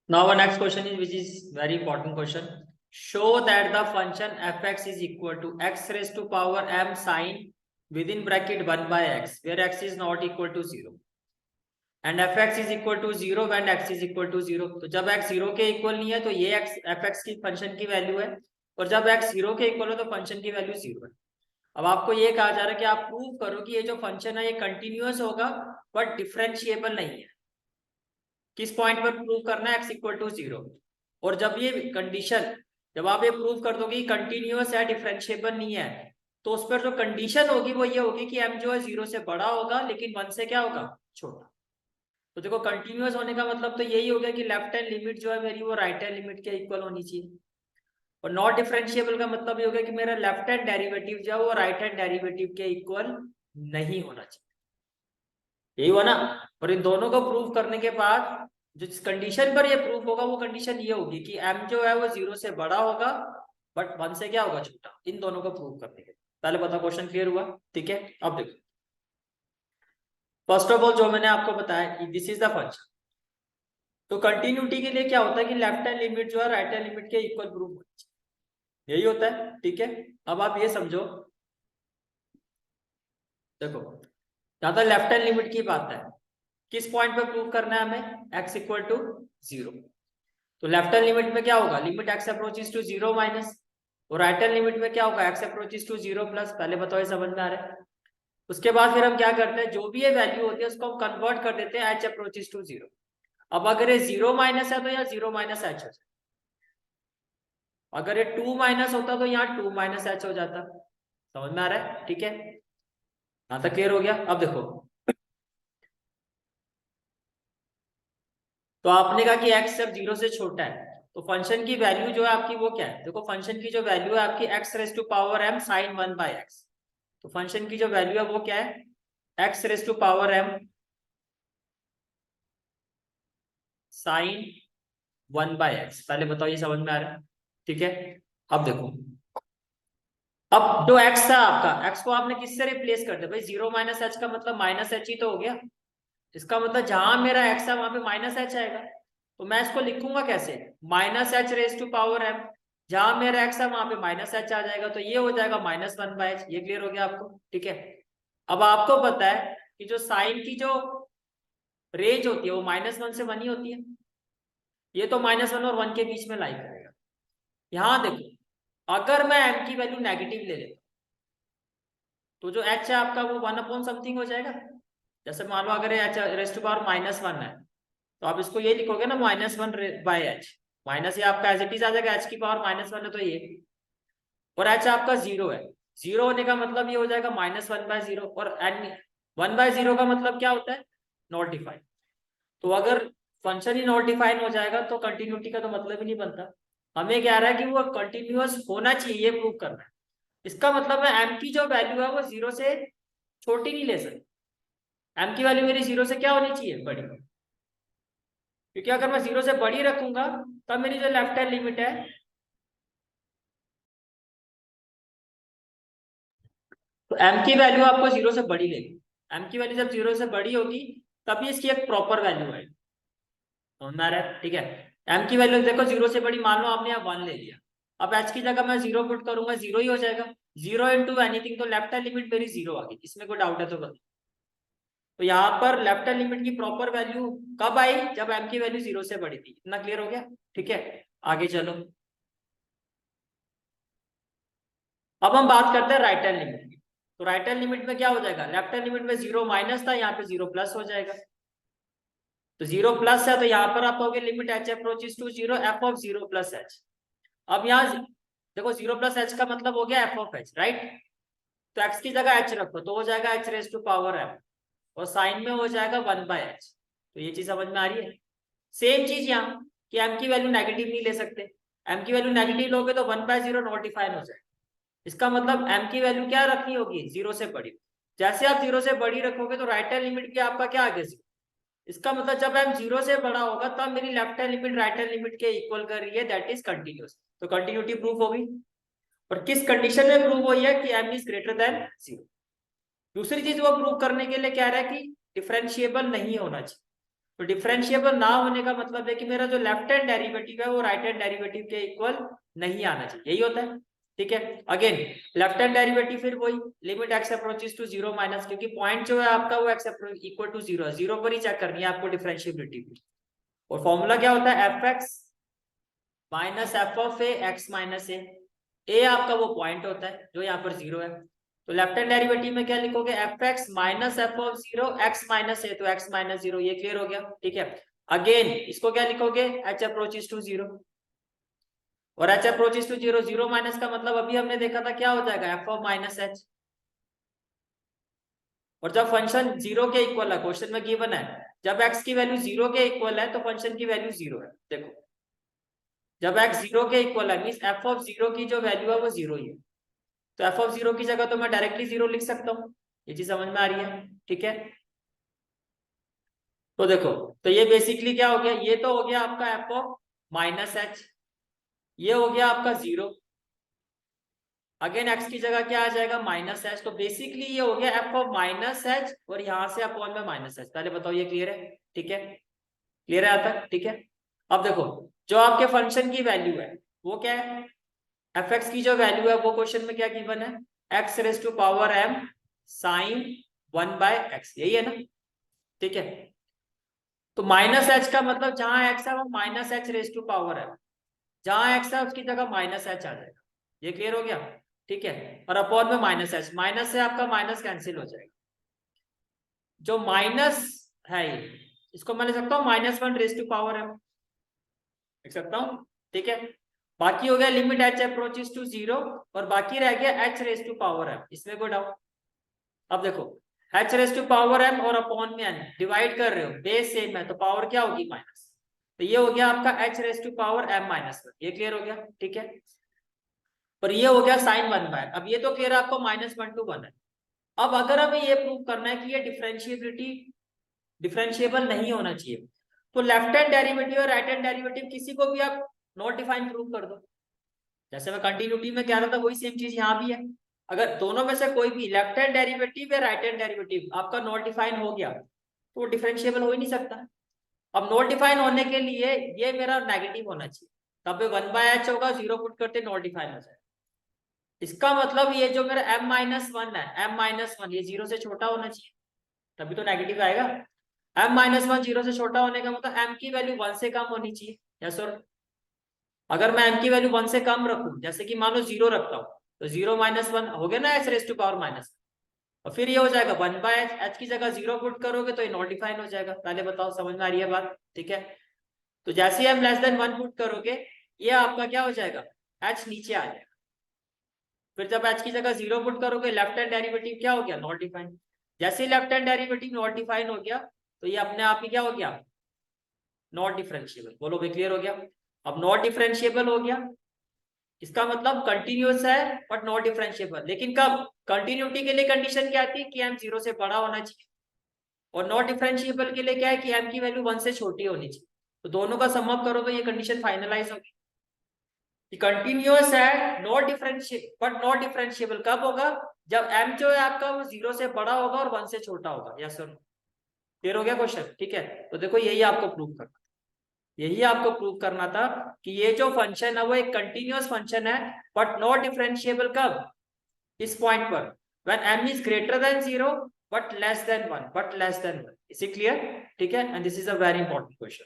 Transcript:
Now our next question is, which is very important question. Show that the function fx is equal to x raised to power m sine within bracket 1 by x, where x is not equal to 0. And fx is equal to 0 when x is equal to 0. तो जब x 0 के equal नहीं है तो ये x fx की function की value है, और जब x 0 के इक्वल हो तो फंक्शन की वैल्यू 0 है। अब आपको ये कहा जा रहा है कि आप प्रूव करो कि ये जो फंक्शन है ये कंटिन्यूअस होगा बट डिफरेंशिएबल नहीं है। किस पॉइंट पर प्रूव करना है? x equal to 0। और जब ये कंडीशन, जब आप ये प्रूव कर दोगे कंटिन्यूअस है, डिफरेंशिएबल नहीं है, तो उस पर जो कंडीशन होगी वो ये होगी कि m जो है 0 से बड़ा होगा लेकिन 1 से क्या होगा? छोटा। तो देखो कंटिन्यूअस होने का मतलब तो यही हो गया कि लेफ्ट हैंड लिमिट जो है मेरी वो राइट हैंड लिमिट के इक्वल होनी चाहिए। और नॉट डिफरेंशिएबल का मतलब ये हो गया कि मेरा लेफ्ट हैंड डेरिवेटिव जो है वो राइट हैंड डेरिवेटिव के इक्वल नहीं होना चाहिए। यही हुआ ना। और इन दोनों को प्रूव करने के बाद जिस कंडीशन पर ये प्रूफ होगा वो कंडीशन ये होगी कि m जो है वो 0 से बड़ा होगा बट 1 से क्या होगा? छोटा। इन दोनों को प्रूव करने के पहले बताओ क्वेश्चन क्लियर हुआ? ठीक है, अब देखो फर्स्ट ऑफ ऑल जो मैंने आपको बताया कि दिस इज द फंक्शन। तो कंटिन्यूटी के लिए क्या होता है कि लेफ्ट हैंड लिमिट जो है राइट हैंड लिमिट के इक्वल प्रूफ होनी चाहिए, यही होता है। ठीक है, अब आप ये समझो, देखो यहां तक लेफ्ट हैंड लिमिट की बात है, किस पॉइंट पे प्रूव करना है हमें? x equal to 0। तो लेफ्ट हैंड लिमिट में क्या होगा? Limit x approaches to 0 minus, और राइट हैंड लिमिट में क्या होगा? x approaches to 0 plus. पहले बताओ ये समझ में आ रहा है? उसके बाद फिर हम क्या करते हैं, जो भी ये वैल्यू होती है उसको हम कन्वर्ट कर देते हैं h अप्रोचेस टू 0। अब अगर ये 0 माइनस है तो यहाँ 0 माइनस h हो जाता, अगर ये 2 माइनस होता तो यहाँ 2 माइनस h हो जाता। समझ में आ रहा है? ठीक है, यहां तक क्लियर हो गया? अब देखो, तो आपने कहा कि x जब 0 से छोटा है तो फंक्शन की वैल्यू जो है आपकी वो क्या है? देखो फंक्शन की जो वैल्यू है आपकी x raise to power m sine 1 by x। तो फंक्शन की जो वैल्यू है वो क्या है? x raise to power m sine 1 by x। पहले बताओ ये समझ में आ रहा है? ठीक है, अब देखो, अब जो x था आपका, x को आपने किससे रिप्लेस कर दिया भाई? 0 माइनस h का मतलब माइनस h ही तो हो गया। इसका मतलब जहां मेरा x है वहां पे माइनस h आएगा। तो मैं इसको लिखूंगा कैसे? Minus h raise to power m। जहां मेरा x है वहां पे माइनस h आ जाएगा, तो ये हो जाएगा माइनस 1 बाय h। ये क्लियर हो गया आपको? ठीक है, अब आपको पता है कि जो साइन की जो रेंज होती है वो -1 से 1 ही होती है। ये तो -1 और 1 के बीच में लाई करेगा। यहां देखो, अगर मैं m की वैल्यू नेगेटिव ले लेता तो जो h है आपका वो 1 अपॉन समथिंग हो जाएगा। जैसे मान लो अगर h रेज टू पावर -1 है तो आप इसको ये लिखोगे ना -1 बाय एच। माइनस ये आपका एज इट इज आ जाएगा, एच की पावर -1 है तो ये, और एच आपका 0 है। 0 होने का मतलब ये हो जाएगा -1/0, और एन 1/0 का मतलब क्या होता है? Not defined. तो अगर फंक्शन ही नॉट डिफाइंड हो जाएगा तो कंटिन्यूटी का तो मतलब ही नहीं बनता। हमें क्या रहा है कि वो कंटिन्यूअस होना चाहिए, ये प्रूव करना है। इसका मतलब है एम की जो वैल्यू है वो 0 से छोटी नहीं ले सकती। एम की वैल्यू मेरी 0 से क्या होनी चाहिए? बड़ी। क्योंकि अगर मैं 0 से बड़ी रखूंगा तब मेरी जो लेफ्ट हैंड लिमिट है, तो m की वैल्यू आपको 0 से बड़ी लेगी। m की वैल्यू जब 0 से बड़ी होगी तभी इसकी एक प्रॉपर वैल्यू आएगी। समझ में आ रहा है? ठीक है, m की वैल्यू देखो 0 से बड़ी, मान लो आपने यहाँ 1 ले लिया, अब h की जगह मैं 0 पुट करूंगा, 0 ही हो जाएगा। 0 इंटू एनीथिंग, तो लेफ्ट हैंड लिमिट मेरी 0 आ गई। इसमें कोई डाउट है तो बताओ। तो यहाँ पर लेफ्ट हैंड लिमिट की प्रॉपर वैल्यू कब आई? जब m की वैल्यू 0 से बड़ी थी। इतना क्लियर हो गया? ठीक है, आगे चलो, अब हम बात करते हैं राइट हैंड लिमिट की। तो राइट हैंड लिमिट में क्या हो जाएगा? लेफ्ट हैंड लिमिट में 0 माइनस था, यहाँ पे 0 प्लस हो जाएगा। तो 0 प्लस है तो यहाँ पर आप कहोगे limit h approaches to 0 f of 0 plus h। अब यहाँ देखो 0 प्लस h का मतलब हो गया f ऑफ h, राइट? तो x की जगह h रखो तो हो जाएगा h raise to power m, और साइन में हो जाएगा 1 बाय h। तो ये चीज समझ में आ रही है? सेम चीज यहाँ कि m की वैल्यू नेगेटिव नहीं ले सकते। m की वैल्यू नेगेटिव लोगे तो 1/0 नॉट डिफाइन हो जाएगा। इसका मतलब m की वैल्यू क्या रखनी होगी? 0 से बड़ी। जैसे आप 0 से बड़ी रखोगे तो राइट हैंड लिमिट भी आपका क्या आ गया? 0। इसका मतलब जब m 0 से बड़ा होगा तब मेरी left hand limit right hand limit के इक्वल कर रही है, दैट इज कंटिन्यूअस। तो कंटिन्यूटी प्रूफ होगी। और किस कंडीशन में प्रूव हुई है? कि m इज ग्रेटर देन 0। दूसरी चीज वो प्रूव करने के लिए कह रहा है कि डिफरेंशिएबल नहीं होना चाहिए। तो डिफरेंशिएबल ना होने का मतलब है कि मेरा जो लेफ्ट हैंड डेरिवेटिव है वो राइट हैंड डेरिवेटिव के इक्वल नहीं आना चाहिए, यही होता है। ठीक है, अगेन लेफ्ट हैंड डेरिवेटिव फिर वही limit x approaches to zero minus, क्योंकि पॉइंट जो है आपका वो एक्स इक्वल टू जीरो है, जीरो पर ही चेक करनी है आपको डिफरेंशिएबिलिटी। और फॉर्मूला क्या होता है, f x minus f of a x minus a आपका वो पॉइंट होता है जो यहाँ पर जीरो है। तो लेफ्ट हैंड डेरिवेटिव में क्या लिखोगे, f x minus f of zero x minus a, तो एक्स माइनस जीरो, ये क्लियर हो गया। ठीक है, अगेन इसको क्या लिखोगे, एच अप्रोचेस टू जीरो, और h approaches to zero, zero minus का मतलब अभी हमने देखा था क्या हो जाएगा, एफ ऑफ माइनस एच। और जब फंक्शन जीरो के इक्वल है, क्वेश्चन में गिवन है जब एक्स की वैल्यू जीरो के इक्वल है तो फंक्शन की वैल्यू जीरो है। देखो जब एक्स जीरो के इक्वल है मींस एफ ऑफ जीरो की जो वैल्यू है वो जीरो ही है, तो एफ ऑफ जीरो की जगह तो मैं डायरेक्टली जीरो लिख सकता हूँ। ये चीज समझ में आ रही है? ठीक है, तो देखो, तो ये बेसिकली क्या हो गया, ये तो हो गया आपका एफ ऑफ माइनस एच, ये हो गया आपका जीरो, अगेन एक्स की जगह क्या आ जाएगा, माइनस एच। तो बेसिकली ये हो गया एफ ऑफ माइनस एच और यहाँ से अपॉन में माइनस एच। पहले बताओ ये क्लियर है? ठीक है, क्लियर है आता है? ठीक है, अब देखो जो आपके फंक्शन की वैल्यू है वो क्या है, एफ एक्स की जो वैल्यू है वो क्वेश्चन में क्या गिवन है, x raise to power m sine one by x, यही है ना? ठीक है, तो माइनस एच का मतलब जहां एक्स है वो minus h raise to power है, जहां एक्स है उसकी जगह माइनस एच आ जाएगा। ये क्लियर हो गया? ठीक है, और अपॉन में माइनस एच, माइनस से आपका माइनस कैंसिल हो जाएगा, जो माइनस है ये इसको मैं लिख सकता हूँ minus one raise to power m, लिख सकता हूँ। ठीक है, बाकी हो गया limit h approaches to zero, और बाकी रह गया h raise to power m, इसमें कोई डाउट? अब देखो h raise to power m और अपॉन में एन डिवाइड कर रहे हो, बेस सेम है तो पावर क्या होगी, माइनस, तो ये हो गया आपका h raise to power m minus one, ये क्लियर हो गया? ठीक है, पर ये हो गया साइन वन बाय, अब ये तो क्लियर है आपको माइनस वन टू वन है। अब अगर हमें ये प्रूव करना है कि ये डिफरेंशिएबल नहीं होना चाहिए, तो लेफ्ट हैंड डेरिवेटिव और राइट हैंड डेरिवेटिव किसी को भी आप नॉट डिफाइन प्रूव कर दो। जैसे मैं कंटिन्यूटी में कह रहा था वही सेम चीज यहाँ भी है, अगर दोनों में से कोई भी लेफ्ट हैंड डेरिवेटिव या राइट हैंड डेरिवेटिव आपका नॉट डिफाइन हो गया तो वो डिफरेंशिएबल हो ही नहीं सकता। अब नॉट डिफाइन होने के लिए ये मेरा नेगेटिव होना चाहिए, तब वन बाय एच होगा, जीरो पुट करते नॉट डिफाइन हो जाए। इसका मतलब ये जो मेरा m माइनस वन है, m माइनस वन ये जीरो से छोटा होना चाहिए, तभी तो नेगेटिव आएगा। m माइनस वन जीरो से छोटा होने का मतलब m की वैल्यू वन से कम होनी चाहिए, यस और अगर मैं m की वैल्यू वन से कम रखूं, जैसे कि मान लो जीरो रखता हूं, तो जीरो माइनस वन हो गया ना h raise to power minus, और फिर ये हो जाएगा वन बाय एच, एच की जगह जीरो पुट करोगे तो ये नॉट डिफाइन हो जाएगा। पहले बताओ समझ में आ रही है बात? ठीक है, तो जैसे ही हम लेस देन वन पुट करोगे ये आपका क्या हो जाएगा, एच नीचे आ जाएगा, फिर जब एच की जगह जीरो पुट करोगे लेफ्ट हैंड डेरिवेटिव क्या हो गया, नॉट डिफाइन। जैसे ही left hand derivative not define हो गया तो ये अपने आप ही क्या हो गया, नॉट डिफरेंशिएबल। बोलो भाई क्लियर हो गया? अब नॉट डिफरेंशिएबल हो गया इसका मतलब कंटिन्यूअस है बट नॉट डिफरेंशिएबल, लेकिन कब, कंटिन्यूटी के लिए कंडीशन क्या आती है कि m जीरो से बड़ा होना चाहिए, और नॉट डिफरेंशिएबल के लिए क्या है कि m की वैल्यू वन से छोटी होनी चाहिए। तो दोनों का सम अप करो तो ये कंडीशन फाइनलाइज होगी कि कंटिन्यूअस है not differentiable, but not differentiable कब होगा, जब m जो है आपका वो जीरो से बड़ा होगा और वन से छोटा होगा। यस सर, क्लियर हो गया क्वेश्चन? ठीक है, तो देखो यही आपको प्रूव करना, यही आपको प्रूव करना था कि ये जो फंक्शन है वो एक कंटिन्यूअस फंक्शन है बट नॉट डिफरेंशिएबल कब, इस पॉइंट पर when m is greater than zero but less than one, but less than one. Is it clear? ठीक है, and this is a very important question.